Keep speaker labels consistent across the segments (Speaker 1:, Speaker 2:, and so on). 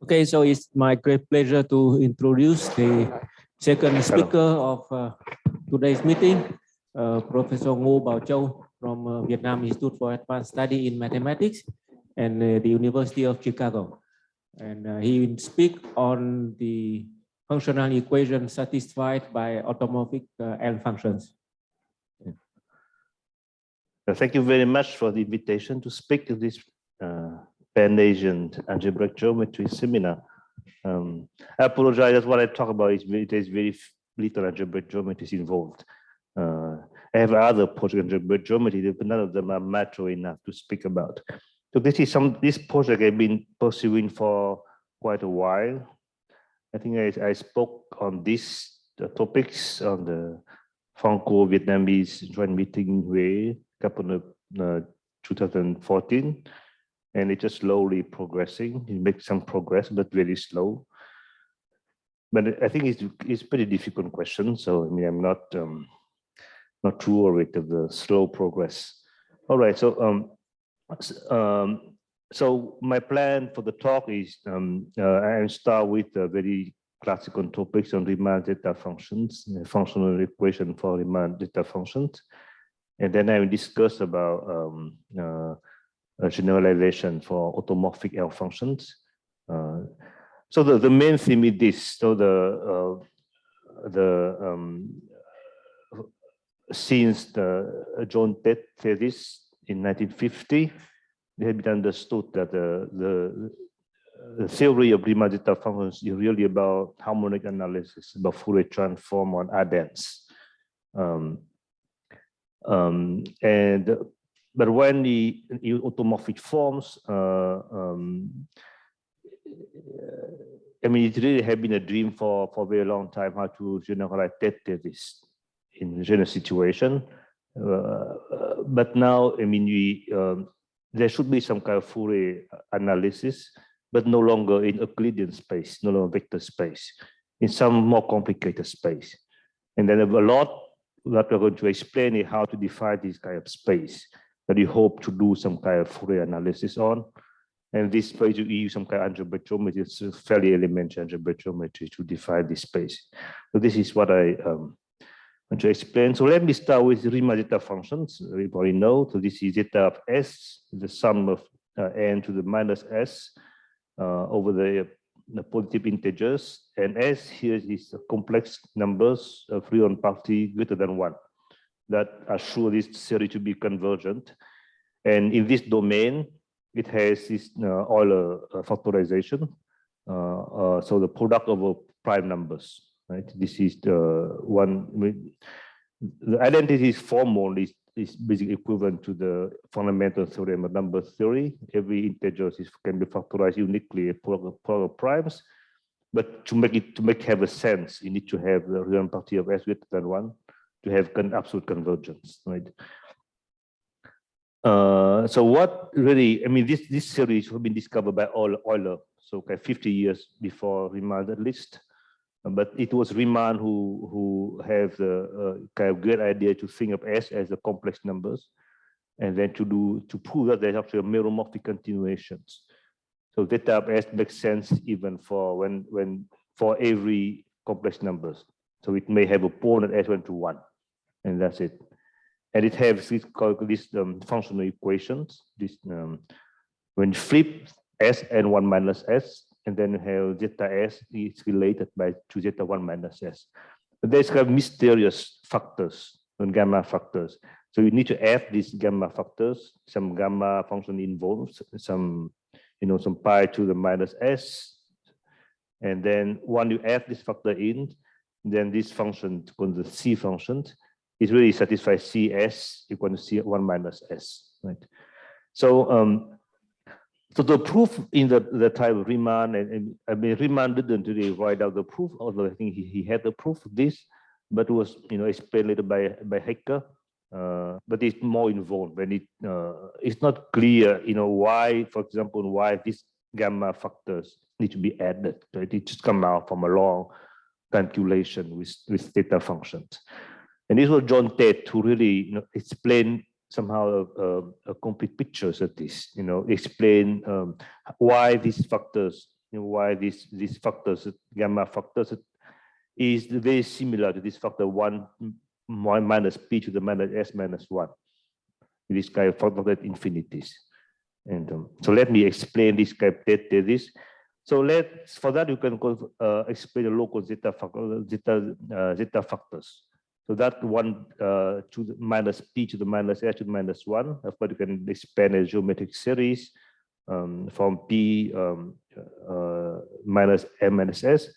Speaker 1: Okay, so it's my great pleasure to introduce the second speaker of today's meeting, Professor Ngô Bảo Châu from Vietnam Institute for Advanced Study in Mathematics and the University of Chicago. And he will speak on the functional equation satisfied by automorphic L functions.
Speaker 2: Thank you very much for the invitation to speak at this Pan-Asian algebraic geometry seminar. I apologize that what I talk about is there's very little algebraic geometry involved. I have other projects in algebraic geometry, but none of them are mature enough to speak about. So this project I've been pursuing for quite a while. I think I spoke on these topics on the Franco-Vietnamese joint meeting way couple of 2014. And it's just slowly progressing. It makes some progress, but very slow. But I think it's pretty difficult question. So I mean, I'm not too worried of the slow progress. All right. So my plan for the talk is I'll start with a very classical topics on Riemann zeta functions, functional equation for Riemann zeta functions, and then I will discuss about a generalization for automorphic L functions. So the main theme is this. So since the John Tate thesis in 1950, it had been understood that the theory of Riemann zeta functions is really about harmonic analysis, about Fourier transform on addends. But when the automorphic forms, I mean, it really had been a dream for a very long time how to generalize Tate thesis in general situation. But now, I mean, there should be some kind of Fourier analysis, but no longer in Euclidean space, no longer vector space, in some more complicated space. And then a lot that we're going to explain is how to define this kind of space that you hope to do some kind of Fourier analysis on. And this space you use some kind of algebraic geometry, it's a fairly elementary algebraic geometry to define this space. So this is what I want to explain. So let me start with Riemann zeta functions. Everybody know. So this is zeta of S, the sum of n to the minus s over the positive integers. And S here is complex numbers of real party greater than 1 that assure this theory to be convergent. And in this domain, it has this Euler factorization. So the product over prime numbers, right? This is the one. The identity is formal is basically equivalent to the fundamental theorem of number theory. Every integer can be factorized uniquely product of primes. But to make have a sense, you need to have the real party of S greater than 1 to have absolute convergence, right? So what really, I mean, this theory has been discovered by Euler, so 50 years before Riemann at least. But it was Riemann who have the kind of great idea to think of S as the complex numbers, and then to prove that there's actually meromorphic continuations. So zeta of S makes sense even for for every complex numbers. So it may have a pole at S1 to 1, and that's it. And it has these functional equations. This when you flip S and 1 minus S, and then you have zeta S is related to zeta 1 minus S. But there's kind of mysterious factors and gamma factors. So you need to add these gamma factors. Some gamma function involves some pi to the minus S. And then when you add this factor in, then this function called the C function is really satisfies CS equal to C1 minus S, right? So so the proof in the type of Riemann, and I mean Riemann didn't really write out the proof, although I think he had the proof of this, but it was explained later by Hecker. But it's more involved when it's not clear, why, for example, why these gamma factors need to be added. Right? It just come out from a long calculation with theta functions. And this was John Tate who really explained somehow a complete picture of this, explain why these factors why these factors, gamma factors, is very similar to this factor 1 minus p to the minus s minus 1. This kind of factor at infinities. And so let me explain this kind of thesis. So for that you can explain the local zeta factors. So that 1 to the minus p to the minus s to the minus 1. Of course, you can expand a geometric series from p minus m minus s,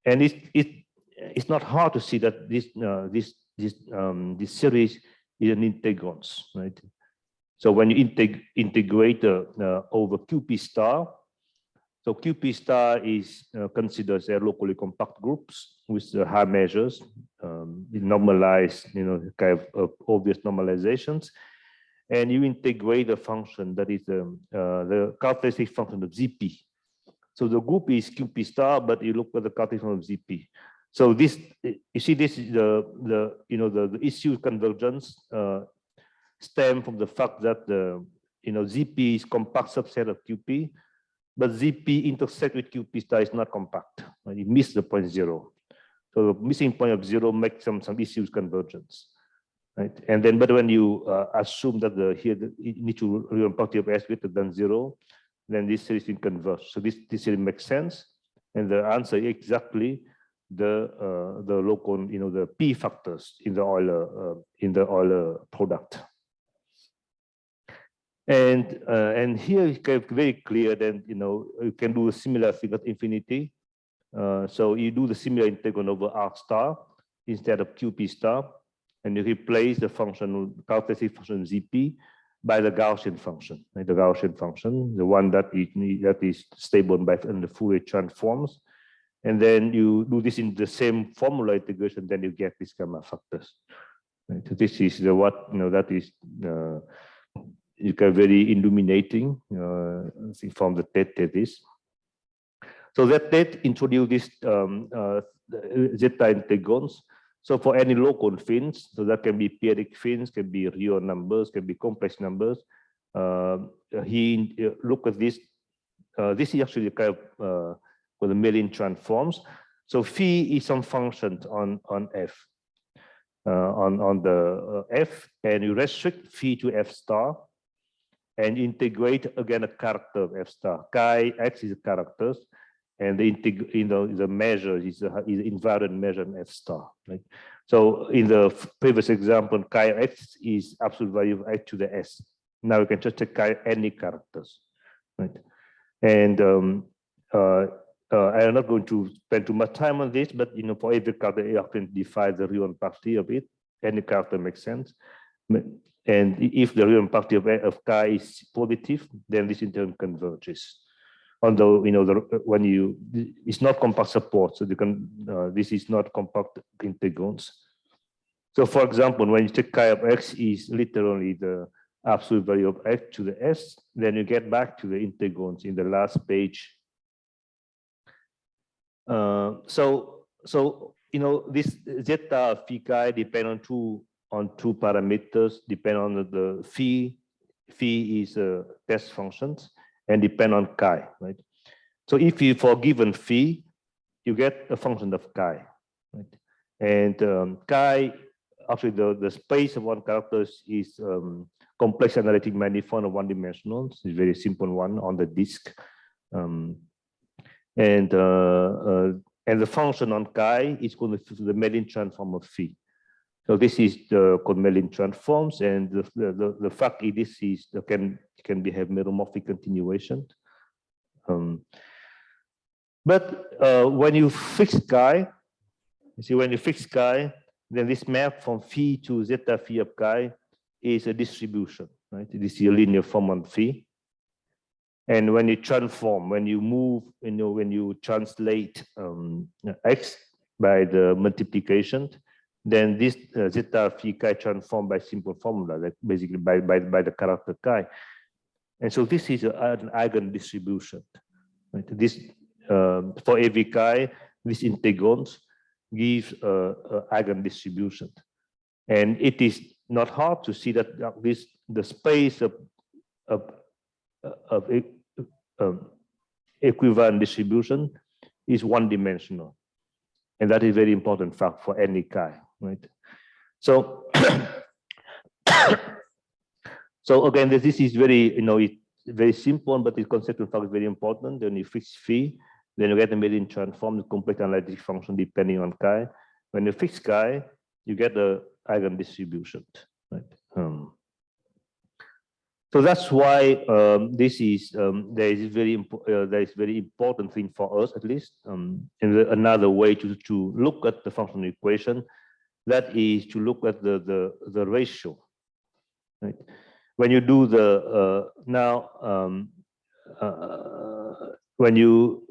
Speaker 2: and it's not hard to see that this series is an integrons, right? So when you integrate over QP star, so QP star is considered as locally compact groups with high measures, normalized, kind of obvious normalizations, and you integrate the function that is the characteristic function of ZP. So the group is QP star, but you look at the characteristic function of ZP. So this, you see, this is the issue convergence stem from the fact that ZP is compact subset of QP, but ZP intersect with QP star is not compact. Right? You miss the point 0. So the missing point of 0 makes some issues convergence. Right? And then, but when you assume that here the initial real property of S greater than 0, then this series will converge. So this series makes sense, and the answer is exactly the local, the P factors in the Euler product. And here it's very clear that you can do a similar thing at infinity. So you do the similar integral over R star instead of QP star, and you replace the function, characteristic function ZP, by the Gaussian function, right? The Gaussian function, the one that is stable by the Fourier transforms, and then you do this in the same formula integration, then you get these gamma factors. Right? So this is that is very illuminating from the thesis. So that introduced this zeta integrons. So for any local fins, so that can be periodic fins, can be real numbers, can be complex numbers. He look at this. This is actually kind of for the Mellin transforms. So phi is some function on f, on the f, and you restrict phi to f star, and integrate again a character of f star. Chi x is a characters, and the measure is invariant measure in f star. Right? So in the previous example, chi x is absolute value of x to the s. Now you can just take any characters, right? And I'm not going to spend too much time on this, but for every character, you can define the real property of it. Any character makes sense. And if the real property of chi is positive, then this in turn converges. Although when it's not compact support, so you can this is not compact integrons. So for example, when you take chi of x is literally the absolute value of x to the s, then you get back to the integrons in the last page. So this zeta phi chi depend on two parameters, depend on the phi is test functions, and depend on chi, right? So if you for given phi, you get a function of chi, right? And chi, actually the space of one character is complex analytic manifold of one-dimensional. It's a very simple one on the disk, and the function on chi is called the Mellin transform of phi. So this is the called Mellin transforms, and the fact is this is can have meromorphic continuation. But when you fix chi, you see when you fix chi, then this map from phi to zeta phi of chi is a distribution, right? This is a linear form on phi. And when you transform, when you move, when you translate x by the multiplication, then this zeta phi chi transformed by simple formula, like basically by the character chi. And so this is an eigen distribution. Right? This for every chi, this integrons gives eigen distribution, and it is not hard to see that the space of equivalent distribution is one-dimensional. And that is very important fact for any chi, right? So, so again, this is very, it's very simple, but the conceptual fact is very important. When you fix phi, then you get a Meridian transform, the complex analytic function depending on chi. When you fix chi, you get the eigen distribution, right? So that's why this is there is very important thing for us, at least, and another way to look at the functional equation, that is to look at the ratio, right? When you do the when you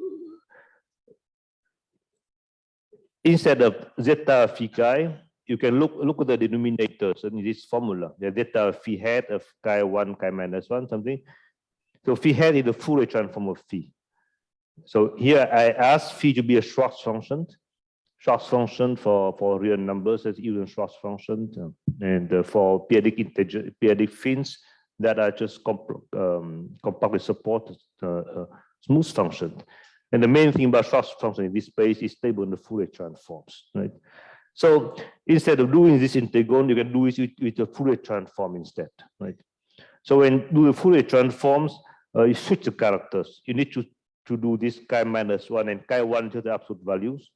Speaker 2: instead of zeta phi chi, you can look at the denominators in this formula. The zeta phi hat of chi 1, chi minus 1, something. So phi hat is the Fourier transform of phi. So here I ask phi to be a Schwarz function for real numbers as even Schwarz function, and for periodic integer, periodic fins that are just compactly supported smooth function. And the main thing about Schwarz function in this space is stable in the Fourier transforms, right? So instead of doing this integral, you can do it with a Fourier transform instead, right? So when you do the Fourier transforms, you switch the characters. You need to do this chi minus 1 and chi 1 to the absolute values.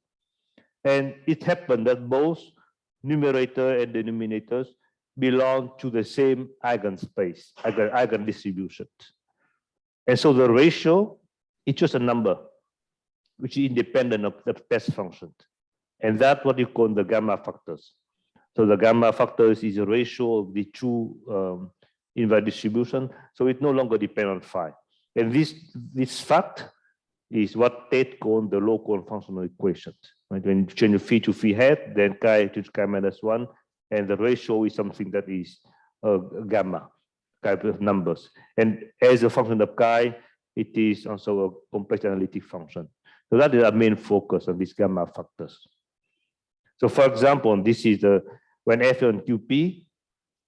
Speaker 2: And it happened that both numerator and denominators belong to the same eigenspace, eigen distribution. And so the ratio is just a number which is independent of the test function. And that's what you call the gamma factors. So the gamma factors is a ratio of the two inverse distribution. So it no longer depends on phi. And this fact is what Tate called the local functional equation. Right? When you change the phi to phi hat, then chi to chi minus 1, and the ratio is something that is gamma type of numbers. And as a function of chi, it is also a complex analytic function. So that is our main focus on these gamma factors. So for example, this is when F on QP,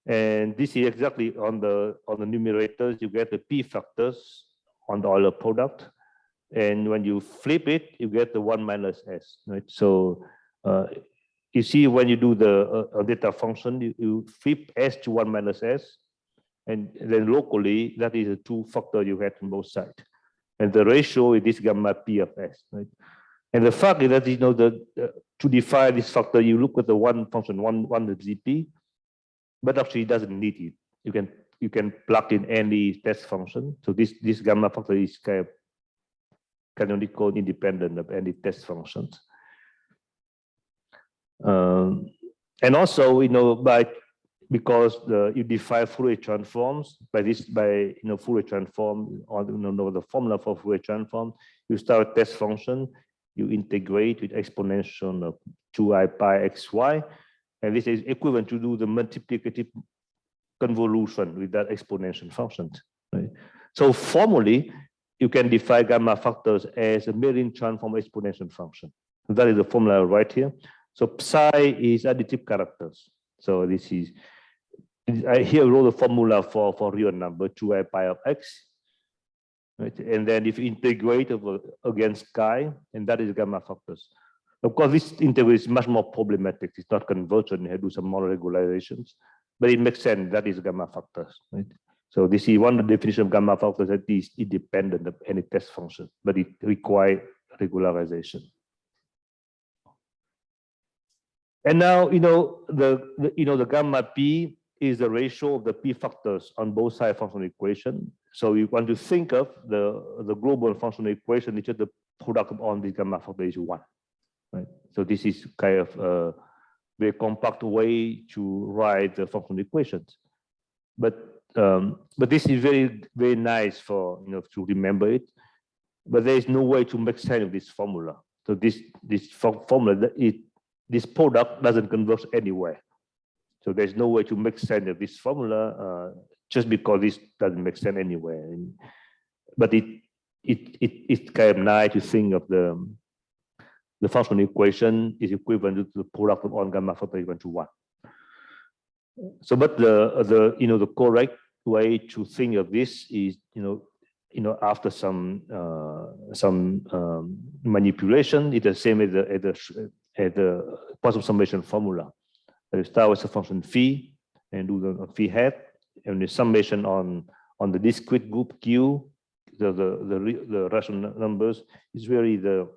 Speaker 2: and this is exactly on the numerators, you get the P factors on the Euler product. And when you flip it, you get the 1 minus S, right? So you see when you do the data function, you flip S to 1 minus S, and then locally, that is a 2 factor you get on both sides. And the ratio is this gamma P of S, right? And the fact is that, to define this factor, you look at the one function, one of ZP, but actually it doesn't need it. You can plug in any test function. So this gamma factor is kind of canonical independent of any test functions. And also, because you define Fourier transforms by Fourier transform, or the formula for Fourier transform, you start a test function, you integrate with exponential of 2i pi xy, and this is equivalent to do the multiplicative convolution with that exponential function, right? So formally, you can define gamma factors as a Meridian transform exponential function. So that is the formula right here. So psi is additive characters. So this is, I here wrote the formula for real number 2i pi of x. Right? And then if you integrate against chi, and that is gamma factors. Of course, this integral is much more problematic. It's not convergent. You have to do some more regularizations, but it makes sense. That is gamma factors. Right? So this is one of the definition of gamma factors, that is independent of any test function, but it requires regularization. And now, the gamma p is the ratio of the p factors on both sides of functional equation. So you want to think of the global functional equation, which is the product on this gamma factor is 1. Right? So this is kind of a very compact way to write the functional equations. But this is very, very nice for to remember it. But there is no way to make sense of this formula. So this formula, this product doesn't converge anywhere. So there's no way to make sense of this formula just because this doesn't make sense anywhere. But it's kind of nice to think of the functional equation is equivalent to the product of all gamma factor equal to 1. So, but the correct way to think of this is after some manipulation, it's the same as the Poisson summation formula. You start with the function phi and do the phi hat, and the summation on the discrete group Q, the rational numbers is really the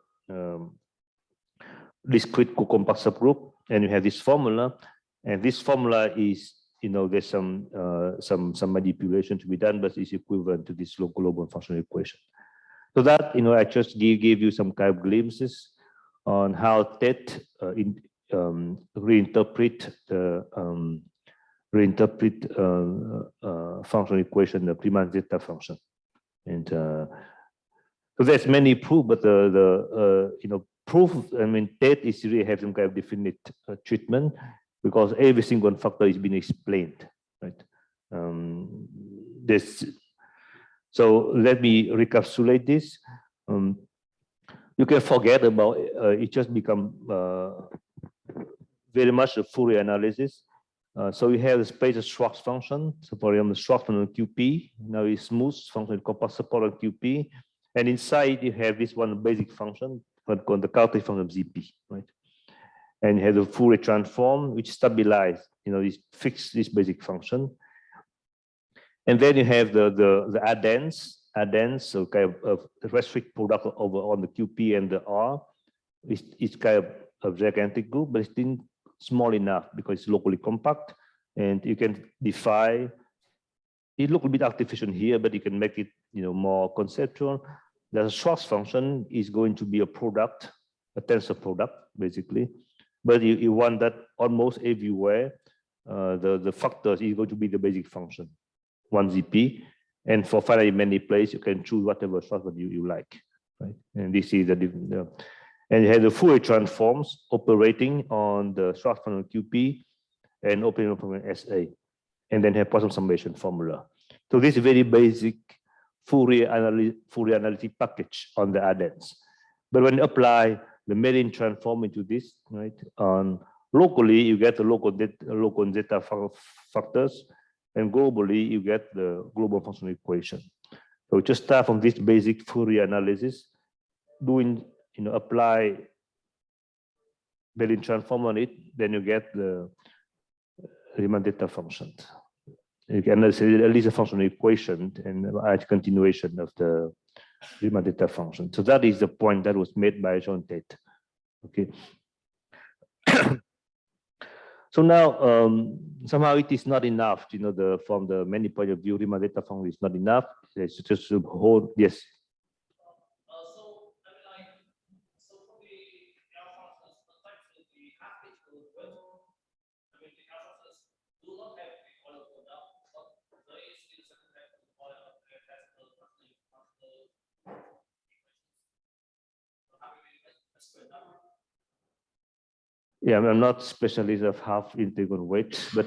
Speaker 2: discrete co-compact subgroup, and you have this formula, and this formula is, there's some manipulation to be done, but it's equivalent to this global functional equation. So that, I just gave you some kind of glimpses on how TET reinterpret the functional equation, the Riemann zeta function. And so there's many proof, but the proof, TET is really have some kind of definite treatment, because every single factor is being explained, right? So let me recapitulate this. You can forget about it, just become very much a Fourier analysis. So we have the space of Schwartz function. So for example, the Schwartz function QP, now is smooth function compact support on QP. And inside you have this one basic function called the characteristic function of ZP, right? And you have the Fourier transform, which stabilize, this basic function. And then you have the addends, so kind of restrict product over on the QP and the R. It's kind of gigantic group, but it's still small enough because it's locally compact, and you can define. It looks a bit artificial here, but you can make it, more conceptual. The Schwartz function is going to be a product, a tensor product, basically. But you want that almost everywhere. The factors is going to be the basic function, 1ZP. And for finally many places, you can choose whatever Schwartz you like, right? And this is and you have the Fourier transforms operating on the Schwartz function QP and operating on SA, and then have Poisson summation formula. So this is very basic Fourier analytic package on the addends. But when you apply the Mellin transform into this, right? Locally, you get the local zeta factors, and globally, you get the global functional equation. So just start from this basic Fourier analysis, apply Mellin transform on it, then you get the Riemann zeta function. You can at least a functional equation and a continuation of the Riemann zeta function. So that is the point that was made by John Tate. Okay. So now, somehow it is not enough, from the many point of view, Riemann zeta function is not enough. It's just to hold, yes. Yeah, I'm not specialist of half integral weight, but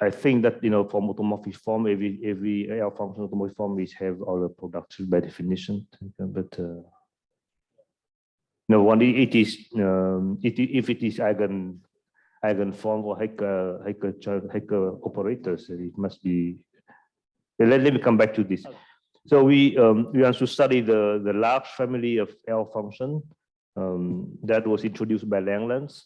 Speaker 2: I think that for automorphic form, every L function automorphic form is have all the products by definition. But no, it is if it is eigen form or Hecker operators, it must be. Let me come back to this. So we want to study the large family of L function. That was introduced by Langlands.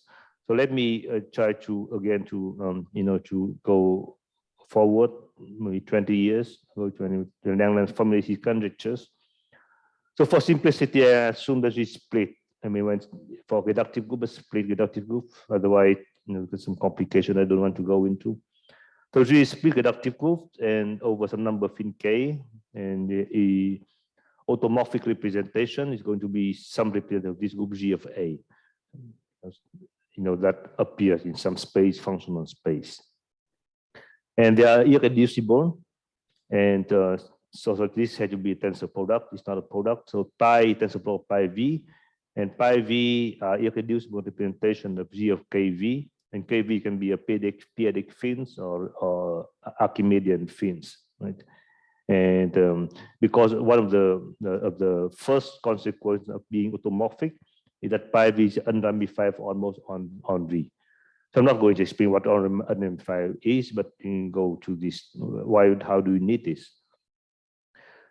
Speaker 2: So let me try to again to go forward maybe 20 years. Go to the Langlands family is conjectures. So for simplicity, I assume that we split. When for reductive group, a split reductive group. Otherwise, there's some complication I don't want to go into. So we split reductive group and over some number fin k, and the automorphic representation is going to be some representative of this group G of A. That appears in some space, functional space. And they are irreducible. And so this has to be a tensor product. It's not a product. So pi tensor product pi V. And pi V are irreducible representation of G of KV. And KV can be a p-adic fins or Archimedean fins, right? And because one of the first consequences of being automorphic is that pi V is unramified almost on V. So I'm not going to explain what unramified is, but we can go to this. How do you need this?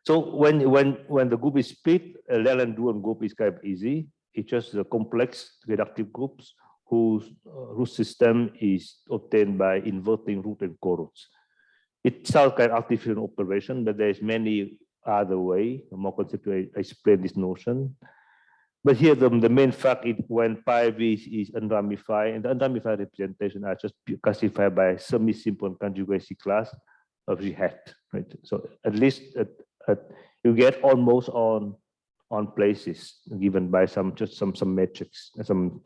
Speaker 2: So when the group is split, a Lagrange dual group is kind of easy. It's just the complex reductive groups whose root system is obtained by inverting root and co-roots. It sounds kind of artificial operation, but there's many other way, more conceptual, explain this notion. But here the main fact is when pi v is unramified, and the unramified representation are just classified by semi-simple conjugacy class of G hat, right? So at least you get almost on places given by some metrics, some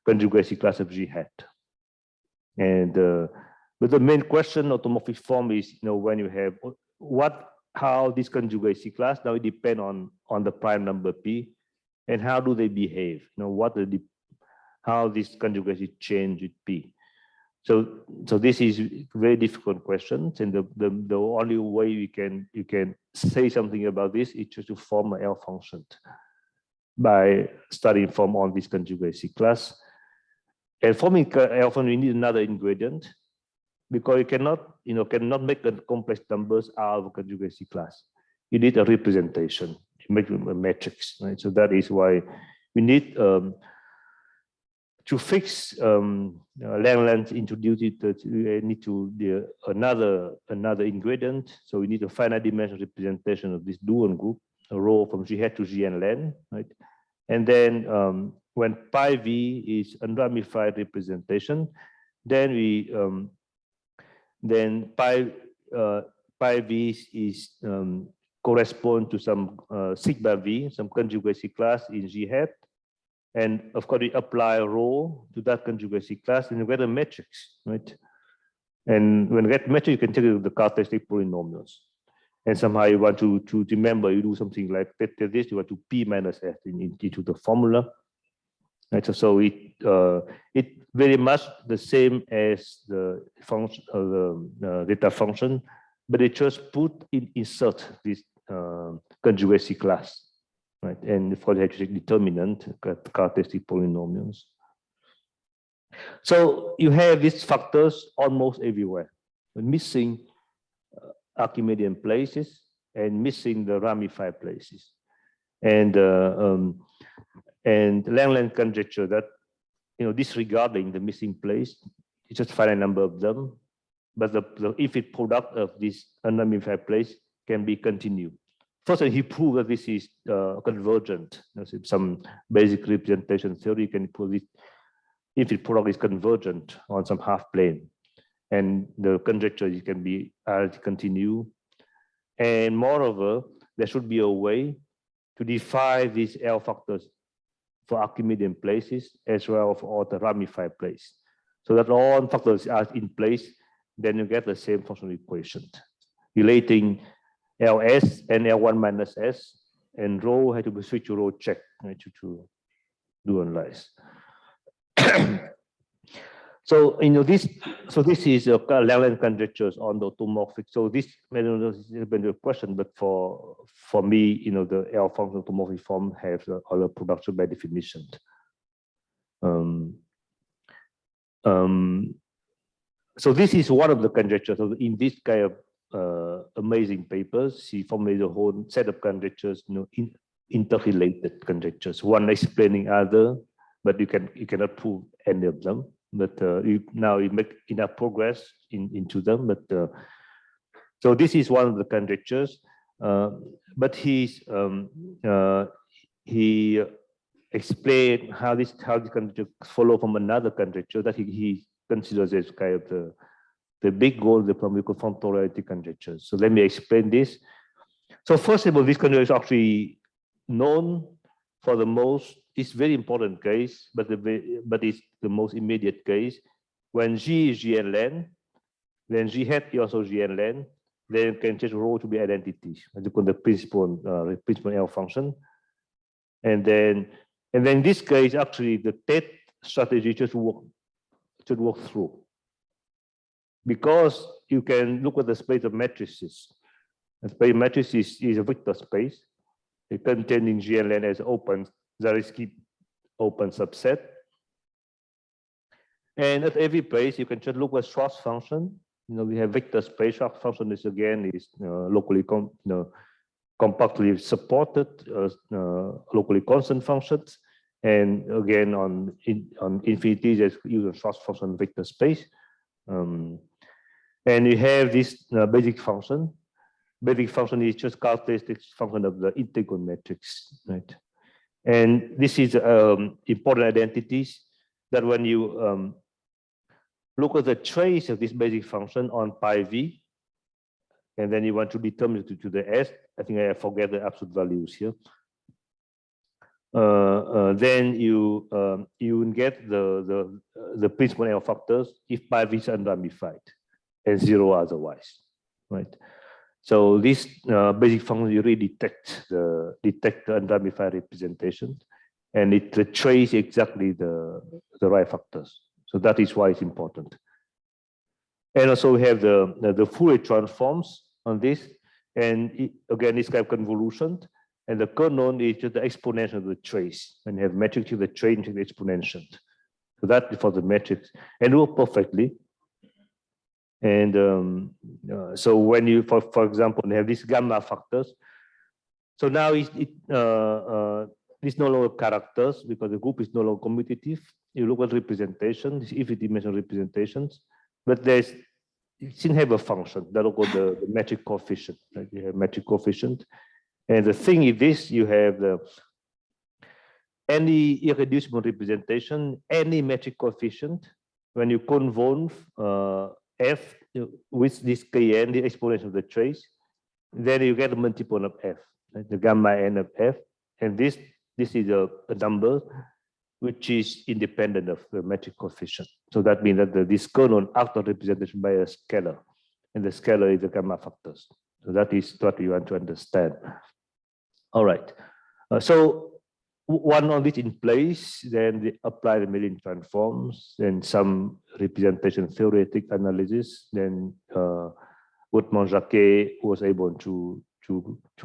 Speaker 2: conjugacy class of G hat. And but the main question automorphic form is, when you have how this conjugacy class now it depend on the prime number p, and how do they behave? How this conjugacy change with p? So this is very difficult questions, and the only way you can say something about this is just to form an L function by studying form on this conjugacy class. And forming L function, you need another ingredient, because you cannot make the complex numbers out of a conjugacy class. You need a representation. You make a matrix, right? So that is why we need to fix Lagrange introduce it. We need to another ingredient. So we need a finite dimensional representation of this dual group, a row from G hat to Gn len, right? And then when pi v is unramified representation, then we then pi v is correspond to some sigma v, some conjugacy class in G hat. And of course, we apply a rho to that conjugacy class and you get a matrix, right? And when you get matrix, you can take the characteristic polynomials. And somehow you want to remember, you do something like this, you want to p minus f into the formula. Right? So it very much the same as the function of the data function, but it just insert this conjugacy class, right? And for the determinant, characteristic polynomials. So you have these factors almost everywhere, missing Archimedean places and missing the ramified places, and Lagrange conjecture that disregarding the missing place, you just find a number of them, but the infinite product of this unramified place can be continued. First, he proved that this is convergent. Some basic representation theory can prove this infinite product is convergent on some half plane, and the conjecture can be continue. And moreover, there should be a way to define these L factors for Archimedean places as well for all the ramified place, so that all factors are in place. Then you get the same functional equation relating Ls and L1 minus S, and rho had to be switched to rho check, right, to do analyze. So this is Lagrange conjectures on the automorphic. So this may not have been a question, but for me, the L function automorphic form has all production by definition. So this is one of the conjectures. So in this kind of amazing papers, he formulated a whole set of conjectures, interrelated conjectures, one explaining other, but you cannot prove any of them. But now you make enough progress into them. But so this is one of the conjectures. But he explained how this conjecture follow from another conjecture that he considers as kind of the big goal, the problem we could form totality conjectures. So let me explain this. So first of all, this conjecture is actually known for the most. It's very important case, but it's the most immediate case. When G is Gn len, then G hat is also Gn len, then you can change rho to be identity, as you call the principal L function. And then in this case, actually the TET strategy should work through, because you can look at the space of matrices. The space of matrices is a vector space. It containing Gn len as open Zariski open subset. And at every place, you can just look at Schwarz function. We have vector space. Schwarz function is again locally compactly supported locally constant functions. And again, on infinity, there's use a short function vector space. And you have this basic function. Basic function is just characteristic function of the integral matrix, right? And this is important identities that when you look at the trace of this basic function on pi v, and then you want to determine to the s. I think I forget the absolute values here. Then you get the principal L factors if pi v is unramified and zero otherwise, right? So this basic function you really detect the unramified representation, and it traces exactly the right factors. So that is why it's important. And also we have the Fourier transforms on this, and again it's kind of convolution. And the kernel is just the exponential of the trace. And you have matrix with the trace into the exponential. So that is for the matrix, and it works perfectly. And so when you, for example, you have these gamma factors. So now it's no longer characters because the group is no longer commutative. You look at representation, these infinite-dimensional representations, but you still have a function that will call the metric coefficient. Right? You have metric coefficient. And the thing is this, you have any irreducible representation, any metric coefficient, when you convolve f with this kn, the exponential of the trace, then you get a multiple of f, right? The gamma n of f. And this is a number which is independent of the metric coefficient. So that means that this kernel acts on representation by a scalar, and the scalar is the gamma factors. So that is what we want to understand. All right. So one of this in place, then they apply the Mellin transforms, then some representation theoretic analysis. Then Woodman-Jacquet was able to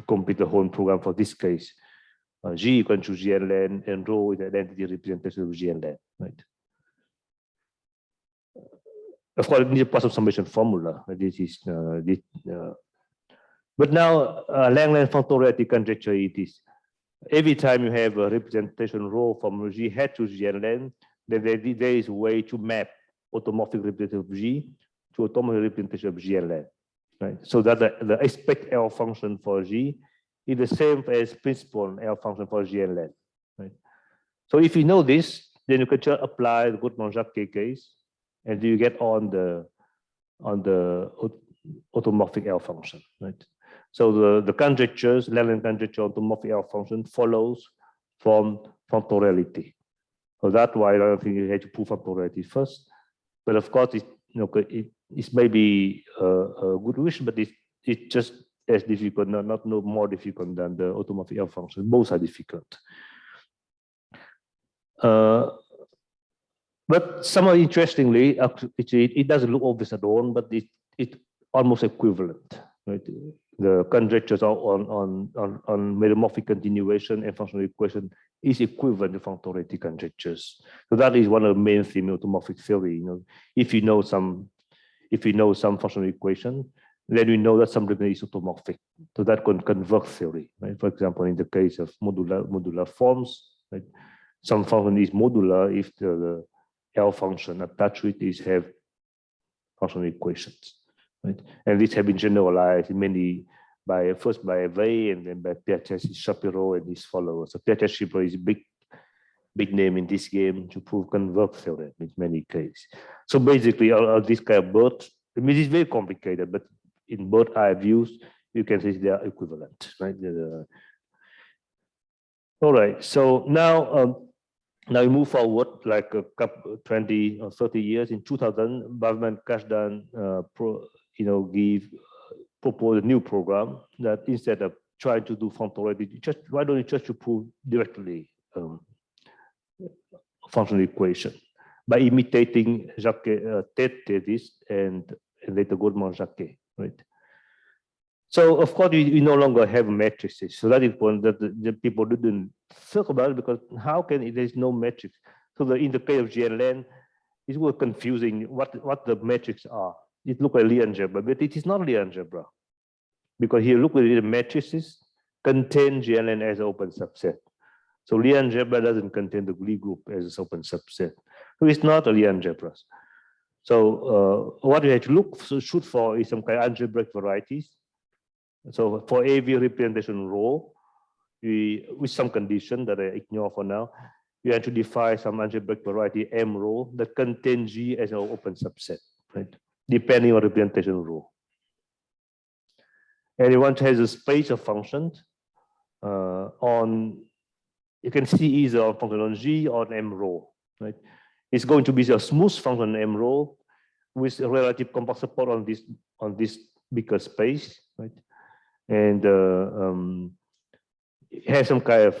Speaker 2: complete the whole program for this case. G equal to GNLN, and rho is the identity representation of GNLN, right? Of course, it needs a partial summation formula. This is but now Langland functoriality conjecture it is. Every time you have a representation rho from G hat to GNLN, then there is a way to map automorphic representation of G to automorphic representation of GNLN, right? So that the expect L function for G is the same as principal L function for GNLN, right? So if you know this, then you can just apply the Woodman-Jacquet case, and you get on the automorphic L function, right? So the conjectures, Langland conjecture automorphic L function follows from functoriality. So that's why I don't think you have to prove functoriality first. But of course, it's maybe a good wish, but it's just as difficult, not more difficult than the automorphic L function. Both are difficult. But somewhat interestingly, it doesn't look obvious at all, but it's almost equivalent, right? The conjectures on meromorphic continuation and functional equation is equivalent to functoriality conjectures. So that is one of the main themes of automorphic theory. If you know some functional equation, then we know that some representation is automorphic. So that can convert theory, right? For example, in the case of modular forms, right? Some function is modular if the L function attached to it have functional equations, right? And these have been generalized mainly first by Weil and then by Piaget-Shapiro and his followers. So Piaget-Shapiro is a big name in this game to prove converge theorem in many cases. So basically, all this kind of both, I mean, it's very complicated, but in both eye views, you can say they are equivalent, right? All right. So now we move forward like a couple 20 or 30 years. In 2000, Bavman Kashdan propose a new program that instead of trying to do functoriality, why don't you just to prove directly functional equation by imitating Jacquet, Tétis, and later Woodman-Jacquet, right? So of course we no longer have matrices. So that is one that the people didn't think about it, because how can there's no matrix? So in the case of GNLN, it was confusing what the matrices are. It looks like Lie algebra, but it is not Lie algebra, because here look at the matrices, contain GLN as an open subset. So Lie algebra doesn't contain the Lie group as an open subset. So it's not a Lie algebra. So what we have to shoot for is some kind of algebraic varieties. So for AV representation rho, with some condition that I ignore for now, you have to define some algebraic variety M rho that contains G as an open subset, right? Depending on representation rho. And you want to have a space of functions on, you can see either on function on G or on M rho, right? It's going to be a smooth function on M rho with a relative compact support on this bigger space, right? And it has some kind of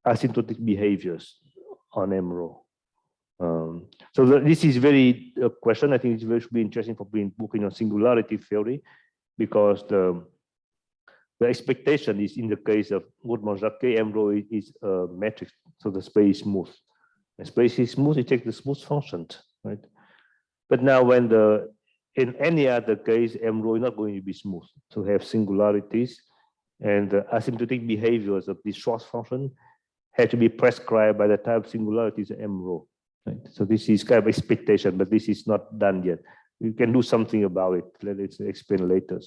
Speaker 2: asymptotic behaviors on M rho. So this is very question. I think it's very should be interesting for working on singularity theory, because the expectation is in the case of Goodman-Jacquet, M rho is a matrix, so the space is smooth. The space is smooth, it takes the smooth function, right? But now when in any other case, M rho is not going to be smooth. So have singularities, and the asymptotic behaviors of this Schwarz function have to be prescribed by the type of singularities M rho. Right? So this is kind of expectation, but this is not done yet. You can do something about it. Let's explain later.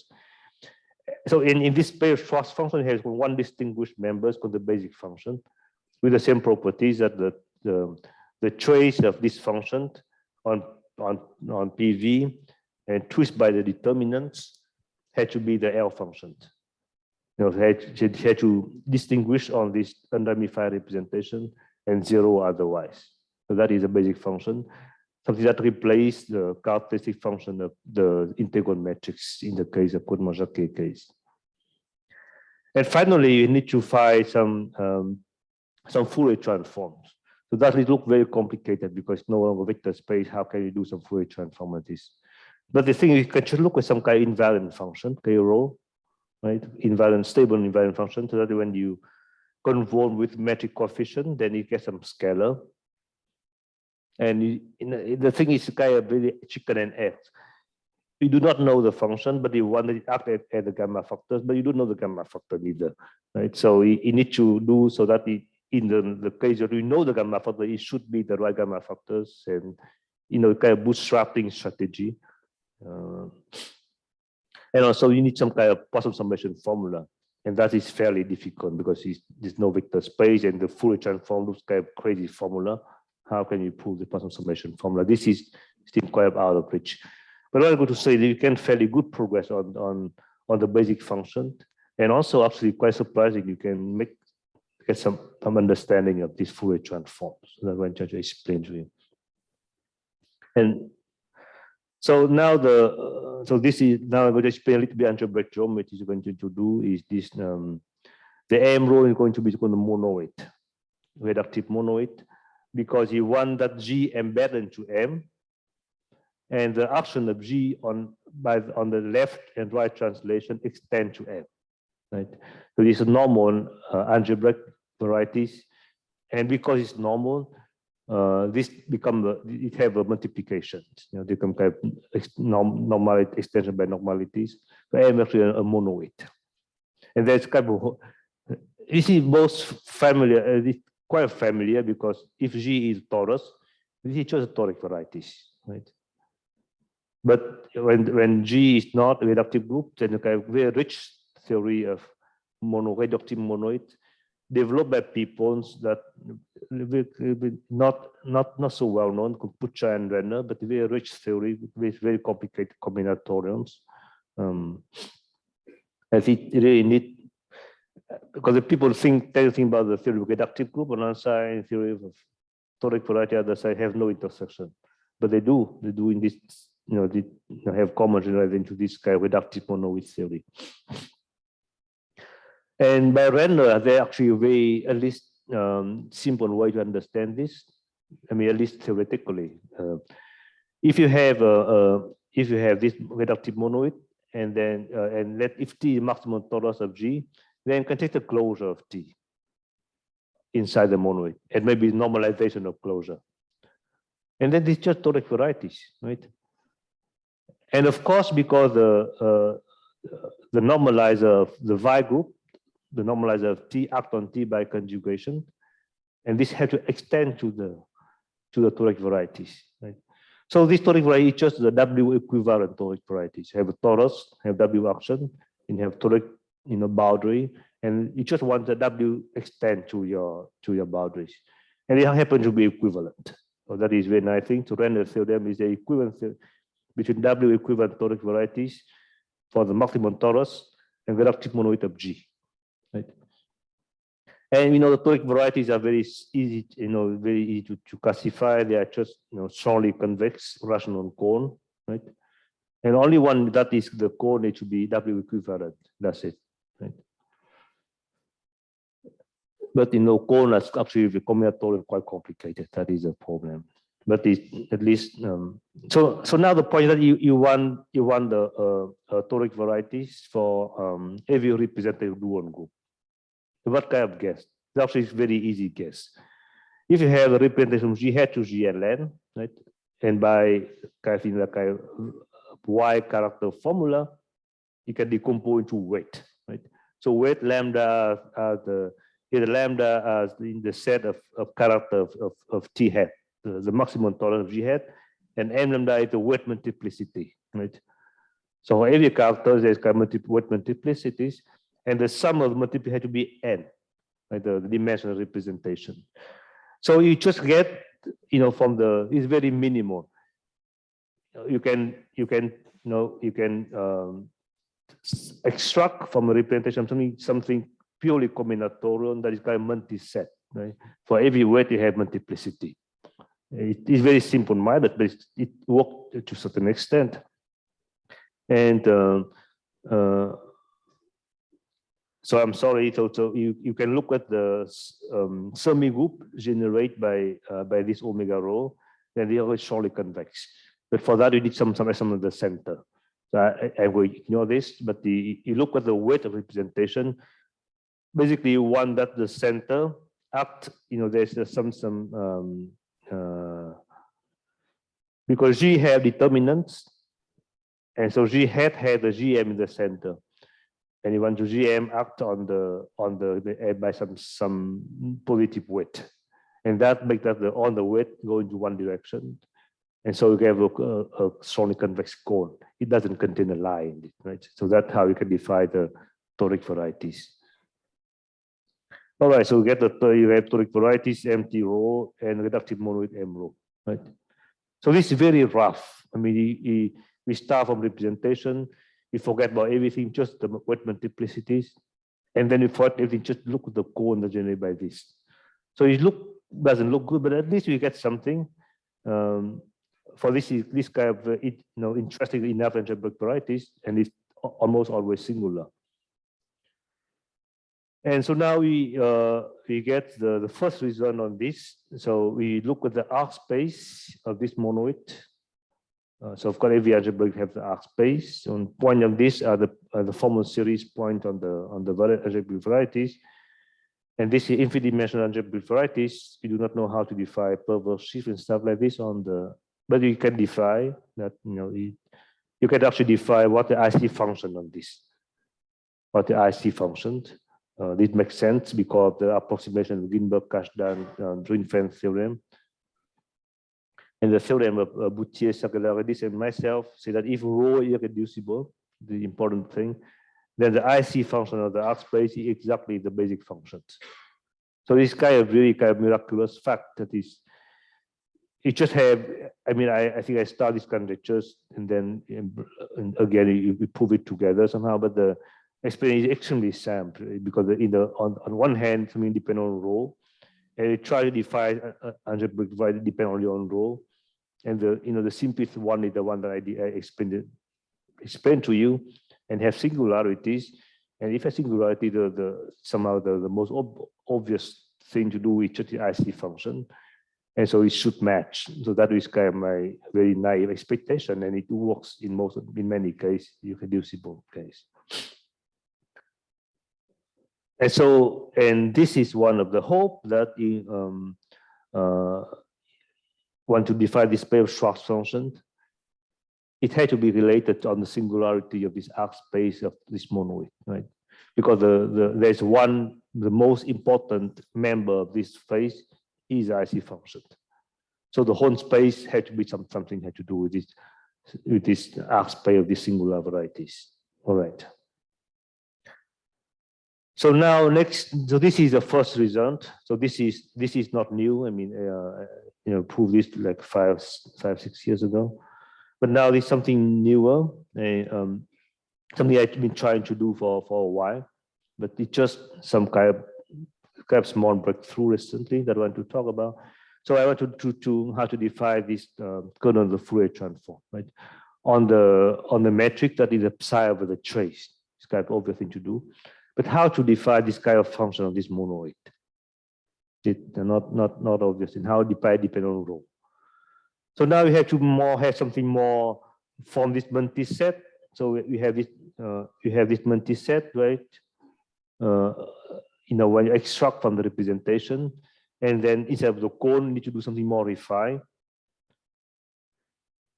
Speaker 2: So in this space, Schwarz function has one distinguished members called the basic function, with the same properties that the trace of this function on PV and twist by the determinants had to be the L function. You know, had to distinguish on this unramified representation and zero otherwise. So that is a basic function, something that replaces the characteristic function of the integral matrix in the case of Goodman-Jacquet case. And finally, you need to find some Fourier transforms. So that will look very complicated because no longer vector space. How can you do some Fourier transform on this? But the thing is, you can just look at some kind of invariant function, K rho, right? Invariant, stable invariant function, so that when you conform with metric coefficient, then you get some scalar. And the thing is kind of very chicken and egg. You do not know the function, but you want it act at the gamma factors, but you don't know the gamma factor either, right? So you need to do so that in the case that you know the gamma factor, it should be the right gamma factors, and kind of bootstrapping strategy. And also you need some kind of Poisson summation formula, and that is fairly difficult because there's no vector space, and the Fourier transform looks kind of crazy formula. How can you pull the Poisson summation formula? This is still quite out of reach. But I'm going to say that you can fairly good progress on the basic function, and also actually quite surprising, you can get some understanding of this Fourier transform. So that's what I'm trying to explain to you. And so now this is now I'm going to explain a little bit algebraic geometry. Is going to do is this the M rho is going to be called the monoid, reductive monoid, because you want that G embedded into M, and the action of G on the left and right translation extend to M, right? So this is normal algebraic varieties, and because it's normal, this it have a multiplication. They become kind of normality extension by normalities. So M actually a monoid, and that's kind of this is most familiar. Quite familiar because if G is torus, this is just toric varieties, right? But when G is not a reductive group, then you have a very rich theory of reductive monoid developed by people that not so well known, Pucha and Renner, but a very rich theory with very complicated combinatoriums. I think it really need, because the people tend to think about the theory of reductive group on one side, theory of toric variety on the other side have no intersection, but they do in this, they have common generalization to this kind of reductive monoid theory. And by Renner, they actually a very at least simple way to understand this. I mean, at least theoretically, if you have this reductive monoid, and then if T is maximum torus of G, then you can take the closure of T inside the monoid, and maybe normalization of closure. And then it's just toric varieties, right? And of course, because the normalizer of the Y group, the normalizer of T act on T by conjugation, and this had to extend to the toric varieties, right? So this toric variety is just the W equivalent toric varieties. You have a torus, have W action, and you have toric, boundary, and you just want the W extend to your boundaries, and it happens to be equivalent. So that is very nice thing. To render theorem is the equivalent between W equivalent toric varieties for the maximum torus and reductive monoid of G, right? And the toric varieties are very easy, very easy to classify. They are just, strongly convex rational cone, right? And only one that is the cone needs to be W equivalent. That's it, right? But cone is actually the combinatorial quite complicated. That is a problem. But it's at least so now the point that you want the toric varieties for every representative Duon group. What kind of guess? It's actually a very easy guess. If you have a representation of G hat to GLN, right, and by kind of Y character formula, you can decompose into weight, right? So weight lambda lambda as in the set of character of T hat, the maximum tolerance of G hat, and M lambda is the weight multiplicity, right? So every character there's kind of weight multiplicities, and the sum of multiplicity had to be N, right? The dimensional representation. So you just get, from it's very minimal. You can extract from a representation something purely combinatorial that is kind of multi-set, right? For every weight you have multiplicity. It is very simple-minded, but it works to a certain extent. And so I'm sorry. So you can look at the semi-group generated by this omega rho, then they are surely convex. But for that, you need some of the center. So I will ignore this. But you look at the weight of representation. Basically, you want that the center act. There's some because G have determinants, and so G hat have the GM in the center. And you want to GM act on the by some positive weight, and that makes that on the weight go into one direction, and so you have a strongly convex cone. It doesn't contain a line in it, right? So that's how you can define the toric varieties. All right, so you have toric varieties, empty rho, and reductive monoid M rho, right? So this is very rough. I mean, we start from representation. We forget about everything, just the weight multiplicities, and then we forget everything. Just look at the cone that's generated by this. So it doesn't look good, but at least we get something. For this kind of interesting enough algebraic varieties, and it's almost always singular. And so now we get the first result on this. So we look at the arc space of this monoid. So of course, every algebraic have the arc space. On point of this are the formal series point on the algebraic varieties. And this is infinite dimensional algebraic varieties. You do not know how to define perverse shift and stuff like this but you can define that. You can actually define what the IC function on this. What the IC functions. This makes sense because of the approximation of Greenberg-Kashdan Drinfeld theorem. And the theorem of Boutier, Sakalaridis, and myself say that if rho is irreducible, the important thing, then the IC function of the arc space is exactly the basic functions. So this really kind of miraculous fact that is, you just have, I mean, I think I start this kind of lectures and then again, you prove it together somehow, but the explanation is extremely simple because on one hand, something depends on rho, and we try to define algebraic variety depend only on rho. And the simplest one is the one that I explained to you, and have singularities. And if a singularity, somehow the most obvious thing to do is just the IC function, and so it should match. So that is kind of my very naive expectation, and it works in many cases, irreducible case. And this is one of the hope that you want to define this pair of Schwarz functions. It had to be related on the singularity of this arc space of this monoid, right? because there's the most important member of this space is the IC function. So the whole space had to be something had to do with this arc space of these singular varieties. All right. So now so this is the first result. So this is not new. I mean, proved this like 6 years ago, but now there's something newer, something I've been trying to do for a while, but it's just some kind of small breakthrough recently that I want to talk about. So I want to how to define this kernel of the Fourier transform, right? On the metric that is a psi over the trace. It's kind of obvious thing to do. But how to define this kind of function of this monoid? It's not obvious. And how depend on rho. So now we have to have something more from this multiset. So we have this multiset, right? When you extract from the representation, and then instead of the cone, you need to do something more refined.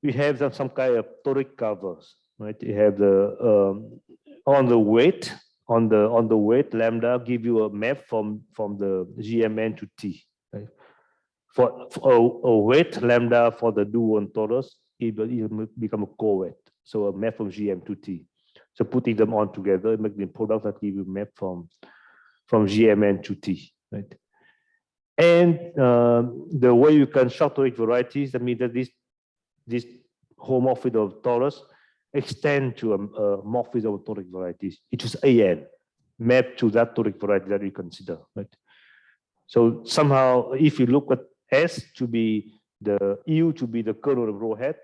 Speaker 2: We have some kind of toric covers, right? You have the on the weight lambda give you a map from the GMN to T. Right? For a weight lambda for the duo and torus, it will become a co-weight. So a map from GM to T. So putting them on together, make the product that give you a map from GMN to T. Right? And the way you construct toric varieties, I mean that this homomorphism of torus extend to a morphism of toric varieties. It is AN mapped to that toric variety that we consider, right? So somehow, if you look at S to be the U to be the kernel of rho hat,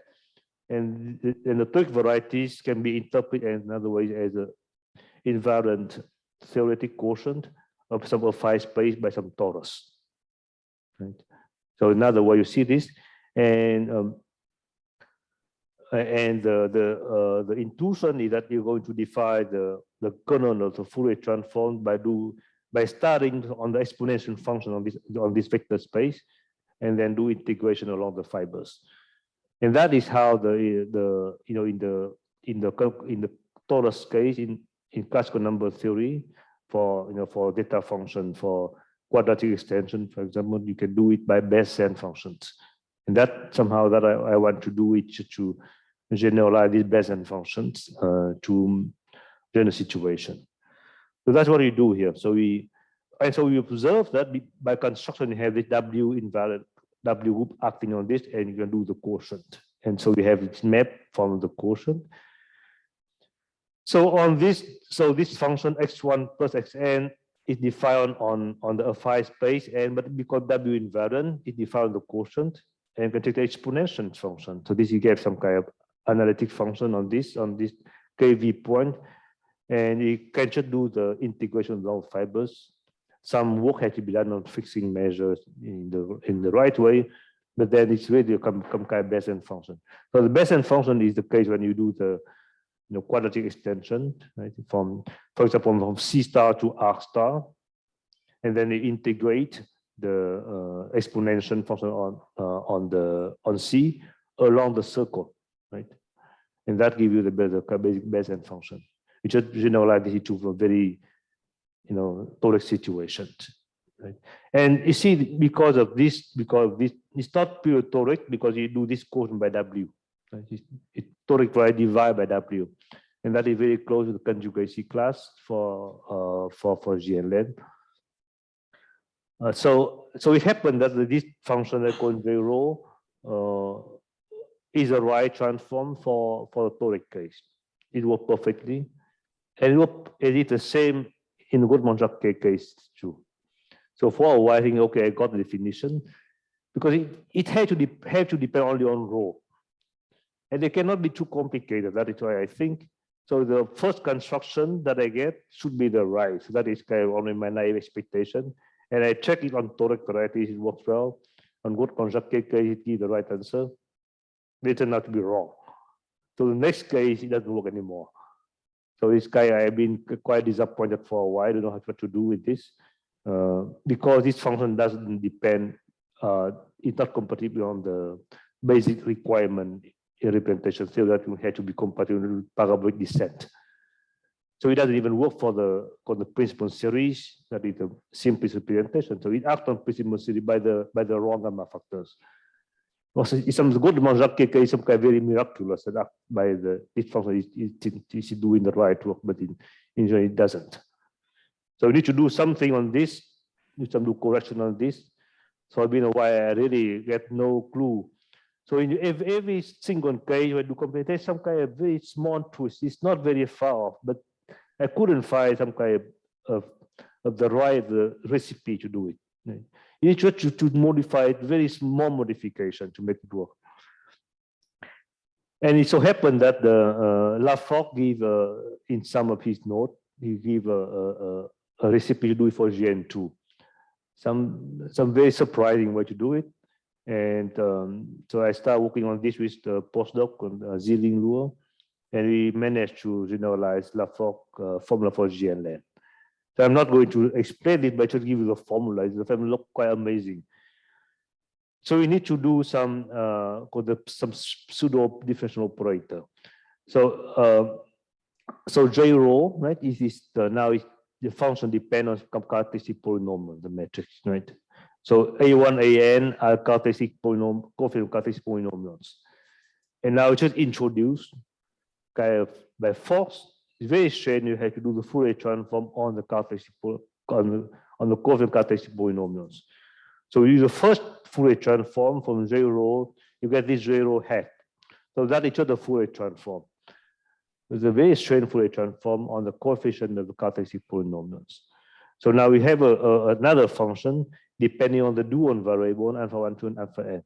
Speaker 2: and the toric varieties can be interpreted in another way as an invariant theoretic quotient of some phi space by some torus, right? So another way you see this, and the intuition is that you're going to define the kernel of the Fourier transform by starting on the exponential function on this vector space, and then do integration along the fibers. And that is how in the torus case in classical number theory for data function for quadratic extension, for example, you can do it by Bayesian functions. And that somehow that I want to do it to generalize these Bayesian functions to general situation. So that's what we do here. So we observe that by construction you have this W invariant W group acting on this, and you can do the quotient. And so we have this map from the quotient. So on this, this function x1 plus xn is defined on the phi space, but because W invariant is defined on the quotient, and you can take the exponential function. So this you get some kind of analytic function on this KV point, and you can just do the integration of all fibers. Some work has to be done on fixing measures in the right way, but then it's really some kind of Bayesian function. So the Bayesian function is the case when you do the quadratic extension, right? For example, from C star to R star, and then you integrate the exponential function on C along the circle, right? And that gives you the basic Bayesian function. You just generalize this to a very toric situation, right? And you see, because of this, it's not pure toric because you do this quotient by W, right? It's toric variety divided by W, and that is very close to the conjugacy class for GNLEN. So it happened that this function that called rho is a right transform for the toric case. It worked perfectly, and it is the same in the Goodman-Jacquet case too. So for a while, I think, okay, I got the definition, because it had to depend only on rho, and they cannot be too complicated. That is why I think so. The first construction that I get should be the right. So that is kind of only my naive expectation, and I check it on toric varieties. It works well. On Goodman-Jacquet case, it gives the right answer. They turn out to be wrong. So the next case, it doesn't work anymore. So this guy, I've been quite disappointed for a while. I don't know what to do with this because this function doesn't depend, it's not compatible on the basic requirement in representation theory that you have to be compatible with parabolic descent. So it doesn't even work for the principal series, that is the simplest representation. So it acts on principal series by the wrong gamma factors. Also, it's some good Monjak is some kind of very miraculous that by this function is doing the right work, but in general it doesn't. So we need to do something on this, need to do correction on this. So I've been a while, I really get no clue. So in every single case, when you compare, there's some kind of very small twist. It's not very far off, but I couldn't find some kind of the right recipe to do it. You need to modify it, very small modification to make it work. And it so happened that the Laforgue gave, in some of his notes, he gave a recipe to do it for GN2. Some very surprising way to do it. And so I started working on this with the postdoc on Ziling Luo, and we managed to generalize Laforgue formula for GNLAN. So I'm not going to explain it, but just give you the formula. The formula looks quite amazing. So we need to do some pseudo differential operator. So J rho, right? Now the function depends on some characteristic polynomial, the matrix, right? So A1, AN are characteristic polynomial, coefficient characteristic polynomials. And now just introduce kind of by force. It's very strange. You have to do the Fourier transform on the characteristic on the coefficient characteristic polynomials. So we use the first Fourier transform from J rho, you get this J rho hat. So that is just the Fourier transform. There's a very strange Fourier transform on the coefficient of the characteristic polynomials. So now we have another function depending on the dual variable alpha 1, 2, and alpha n.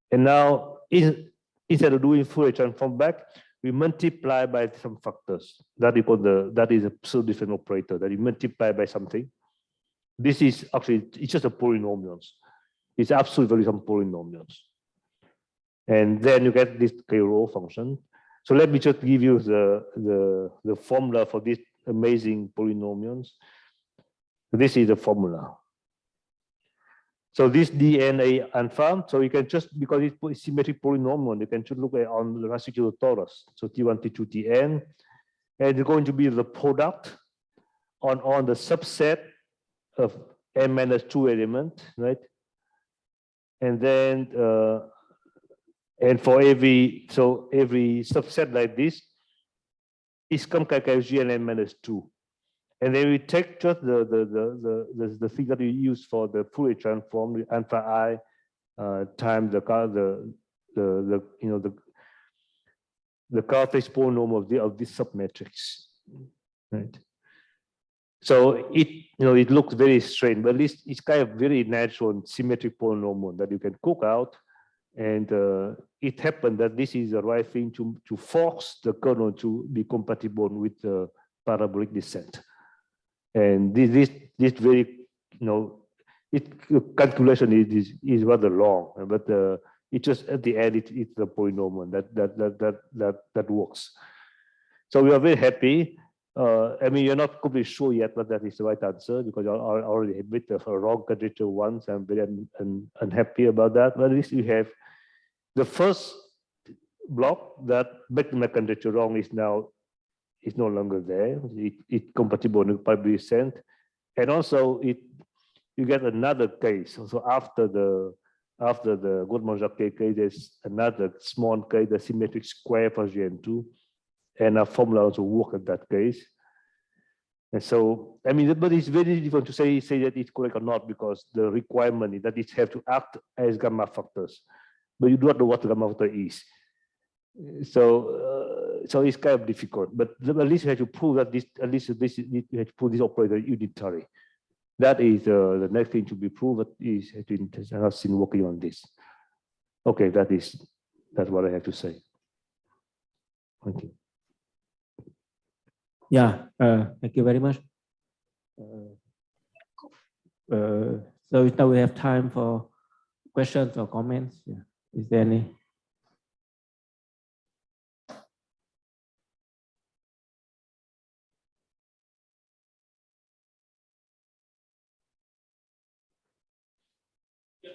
Speaker 2: And now instead of doing Fourier transform back, we multiply by some factors. That is a pseudo-different operator that you multiply by something. This is actually, it's just a polynomials. It's absolutely some polynomials. And then you get this K rho function. So let me just give you the formula for these amazing polynomials. This is the formula. So this DNA alpha, so you can just, because it's symmetric polynomial, you can just look at on the residual torus. So T1, T2, Tn, and it's going to be the product on the subset of n minus 2 element, right? And then, and for every subset like this, is come Gn n minus 2. And then we take just the thing that we use for the Fourier transform, the alpha I times the characteristic polynomial of this submatrix, right? So it looks very strange, but at least it's kind of very natural and symmetric polynomial that you can cook out. And it happened that this is the right thing to force the kernel to be compatible with the parabolic descent. And this very, calculation is rather long, but it just at the end it's the polynomial that works. So we are very happy. I mean, you're not completely sure yet that that is the right answer because I already admit a wrong conjecture once. I'm very unhappy about that. But at least we have the first block that make my conjecture wrong is now. It's no longer there. It's compatible with parabolic descent, and also you get another case. So after the Goldman-Jacquet case, there's another small case, the symmetric square for GN2, and a formula also work in that case. And so, I mean, but it's very difficult to say that it's correct or not because the requirement is that it have to act as gamma factors, but you do not know what the gamma factor is. So it's kind of difficult, but at least you have to prove that you have to prove this operator unitary. That is the next thing to be proved. Is I have seen working on this. Okay, that's what I have to say. Thank you.
Speaker 1: Yeah, thank you very much. So now we have time for questions or comments. Yeah. Is there any?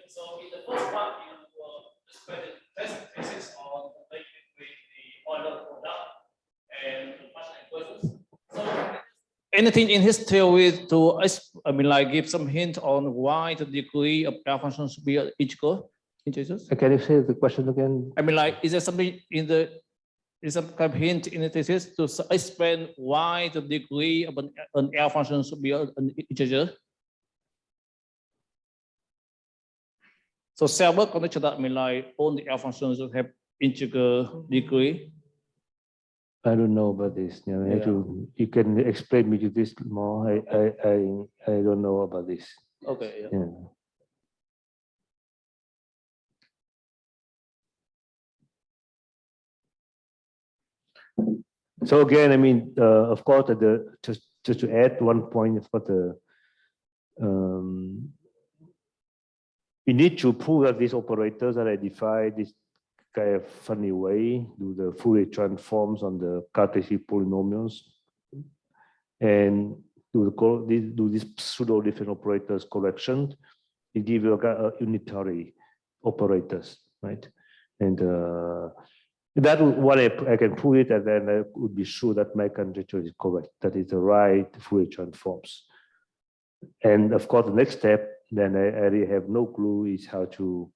Speaker 3: So in the first part, you described the presentation on making with the order product and the partial equations. So anything in his theory to, I mean, like give some hint on why the degree of L function should be integer? Integers?
Speaker 2: Can you say the question again?
Speaker 3: I mean, like, is there something in the, is some kind of hint in the thesis to explain why the degree of an L function should be an integer? So several conditions that mean like all the L functions have integer degree.
Speaker 2: I don't know about this. You know, you can explain me to this more. I don't know about this.
Speaker 3: Okay.
Speaker 2: Yeah. So again, I mean, of course, just to add one point, of course, we need to prove that these operators that I define this kind of funny way, do the Fourier transforms on the Cartesian polynomials, and do this pseudo different operators correction. It gives you a unitary operators, right? And that what I can prove it, and then I would be sure that my conjecture is correct. That is the right Fourier transforms. And of course, the next step, then I really have no clue is how to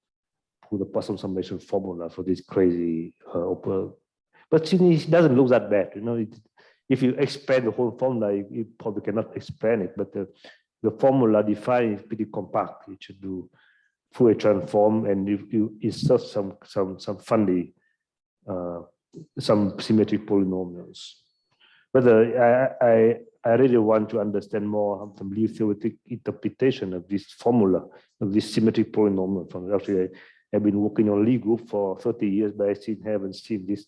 Speaker 2: put the Poisson summation formula for this crazy but it doesn't look that bad, you know. If you expand the whole formula, you probably cannot expand it, but the formula defined is pretty compact. You should do Fourier transform, and you insert some funny some symmetric polynomials. But I really want to understand more of the Lie theoretic interpretation of this formula, of this symmetric polynomial. Actually, I've been working on Lie group for 30 years, but I still haven't seen this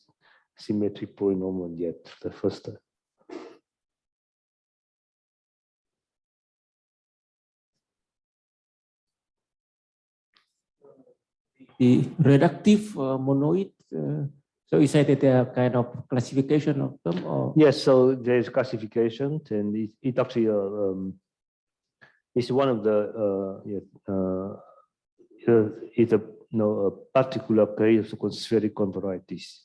Speaker 2: symmetric polynomial yet, the first time.
Speaker 1: The reductive monoid, so you said that there are kind of classification of them, or?
Speaker 2: Yes, so there's classification, and it actually is one of the it's a particular pair of spherical varieties.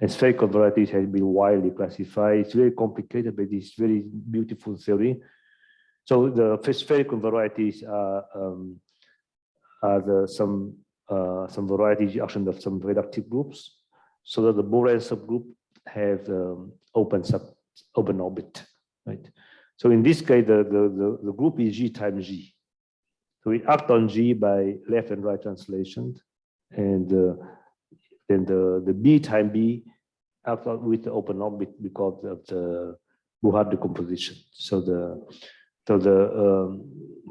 Speaker 2: And spherical varieties has been widely classified. It's very complicated, but it's very beautiful theory. So the spherical varieties are some varieties action of some reductive groups, so that the Borel subgroup have open orbit, right? So in this case, the group is G times G. So we act on G by left and right translation, and then the B times B act with the open orbit because of the Bourhat decomposition. So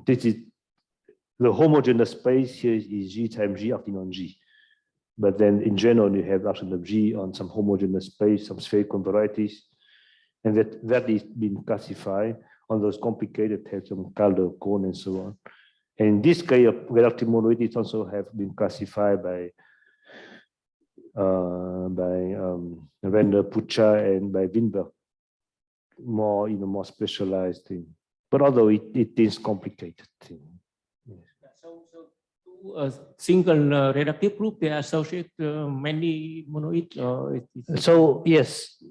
Speaker 2: this is the homogeneous space here is G times G acting on G. But then in general, you have action of G on some homogeneous space, some spherical varieties, and that is being classified on those complicated types of Calder cone and so on. And in this case of reductive monoids also have been classified by Render, Pucha, and by Winberg, more in a more specialized thing. But although it is complicated thing.
Speaker 1: A single reductive group, they associate many monoids, or
Speaker 2: so yes.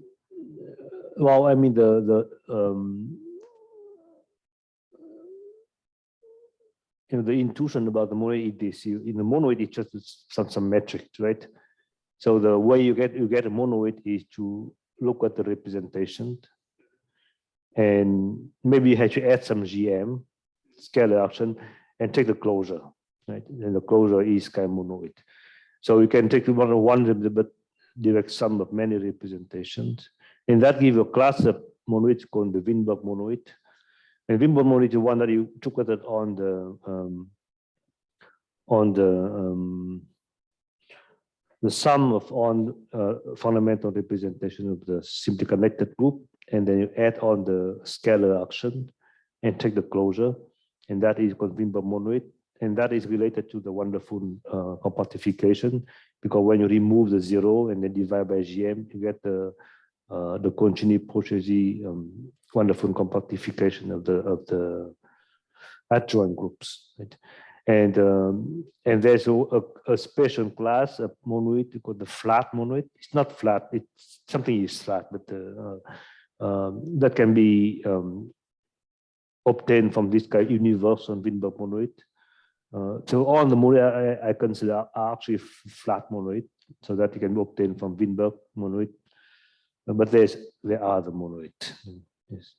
Speaker 2: Well, I mean the intuition about the monoid is in the monoid it's just some metric, right? So the way you get a monoid is to look at the representation, and maybe you have to add some GM scalar action and take the closure. Right, and the closure is kind of monoid. So you can take one but direct sum of many representations, and that gives a class of monoids called the Winberg monoid. And Winberg monoid is one that you took at it on the sum of fundamental representation of the simply connected group, and then you add on the scalar action and take the closure, and that is called Winberg monoid. And that is related to the wonderful compactification, because when you remove the zero and then divide by GM, you get the Concini-Pochesi wonderful compactification of the adjoint groups. Right? And there's a special class of monoid called the flat monoid. It's not flat; it's something is flat, but that can be obtained from this kind of universal Weinberg monoid. So all the monoid I consider are actually flat monoid, so that you can obtain from Weinberg monoid. But there are the monoid. Yes.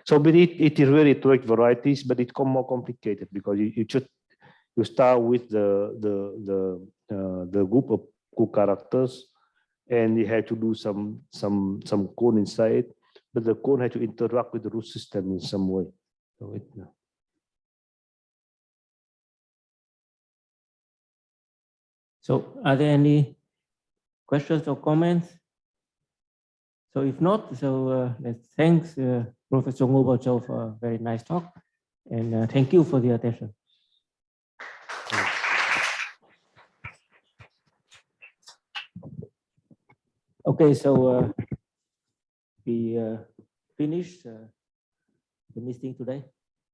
Speaker 2: So, but it is really direct varieties, but it's more complicated because you start with the group of good characters, and you have to do some code inside, but the code has to interact with the root system in some way.
Speaker 1: So are there any questions or comments? So if not, so let's thanks Professor Ngo Bao Châu for a very nice talk, and thank you for the attention. Okay, so we finished the meeting today.